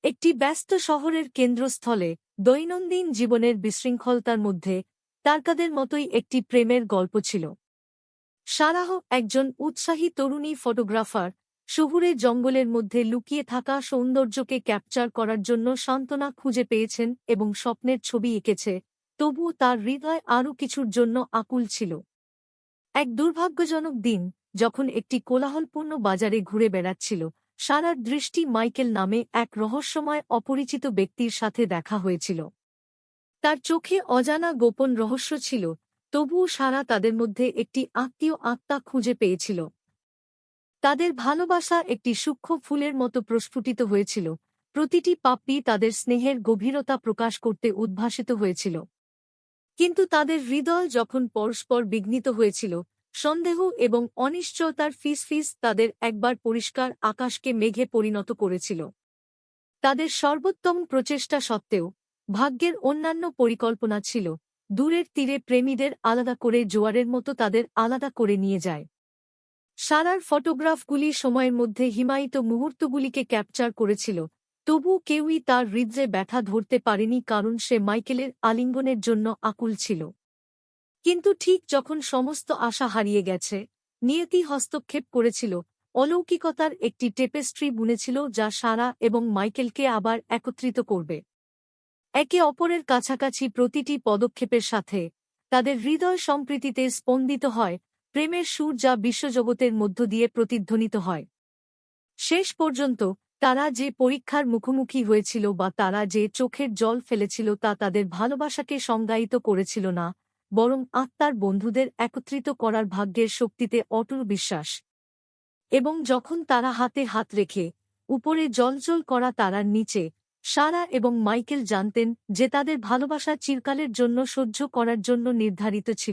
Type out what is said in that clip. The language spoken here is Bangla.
একটি ব্যস্ত শহরের কেন্দ্রস্থলে দৈনন্দিন জীবনের বিশৃঙ্খলতার মধ্যে তারকাদের মতোই একটি প্রেমের গল্প ছিল। সারাহ একজন উৎসাহী তরুণী ফটোগ্রাফার, শহুরে জঙ্গলের মধ্যে লুকিয়ে থাকা সৌন্দর্যকে ক্যাপচার করার জন্য সান্ত্বনা খুঁজে পেয়েছেন এবং স্বপ্নের ছবি এঁকেছে, তবুও তার হৃদয় আরও কিছুর জন্য আকুল ছিল। এক দুর্ভাগ্যজনক দিন, যখন একটি কোলাহলপূর্ণ বাজারে ঘুরে বেড়াচ্ছিল, সারার দৃষ্টি মাইকেল নামে এক রহস্যময় অপরিচিত ব্যক্তির সাথে দেখা হয়েছিল। তার চোখে অজানা গোপন রহস্য ছিল, তবুও সারা তাদের মধ্যে একটি আত্মীয় আত্মা খুঁজে পেয়েছিল। তাদের ভালোবাসা একটি সূক্ষ্ম ফুলের মতো প্রস্ফুটিত হয়েছিল, প্রতিটি পাপ্পি তাদের স্নেহের গভীরতা প্রকাশ করতে উদ্ভাসিত হয়েছিল। কিন্তু তাদের হৃদয় যখন পরস্পর বিঘ্নিত হয়েছিল, সন্দেহ এবং অনিশ্চয়তার ফিসফিস তাদের একবার পরিষ্কার আকাশকে মেঘে পরিণত করেছিল। তাদের সর্বোত্তম প্রচেষ্টা সত্ত্বেও ভাগ্যের অন্যান্য পরিকল্পনা ছিল, দূরের তীরে প্রেমীদের আলাদা করে জোয়ারের মতো তাদের আলাদা করে নিয়ে যায়। সারার ফটোগ্রাফগুলি সময়ের মধ্যে হিমায়িত মুহূর্তগুলিকে ক্যাপচার করেছিল, তবু কেউই তার হৃদয়ে ব্যথা ধরতে পারেনি, কারণ সে মাইকেলের আলিঙ্গনের জন্য আকুল ছিল। কিন্তু ঠিক যখন সমস্ত আশা হারিয়ে গেছে, নিয়তি হস্তক্ষেপ করেছিল, অলৌকিকতার একটি টেপেস্ট্রি বুনেছিল যা সারা এবং মাইকেলকে আবার একত্রিত করবে। একে অপরের কাছাকাছি প্রতিটি পদক্ষেপের সাথে তাদের হৃদয় সম্প্রীতিতে স্পন্দিত হয়, প্রেমের সুর যা বিশ্বজগতের মধ্য দিয়ে প্রতিধ্বনিত হয়। শেষ পর্যন্ত তারা যে পরীক্ষার মুখোমুখি হয়েছিল বা তারা যে চোখের জল ফেলেছিল তা তাদের ভালোবাসাকে সংজ্ঞায়িত করেছিল না, বরং আত্মার বন্ধুদের একত্রিত করার ভাগ্যের শক্তিতে অটল বিশ্বাস। এবং যখন তারা হাতে হাত রেখে উপরে জ্বলজ্বল করা তারার নিচে, সারা এবং মাইকেল জানতেন যে তাদের ভালোবাসা চিরকালের জন্য সহ্য করার জন্য নির্ধারিত ছিল।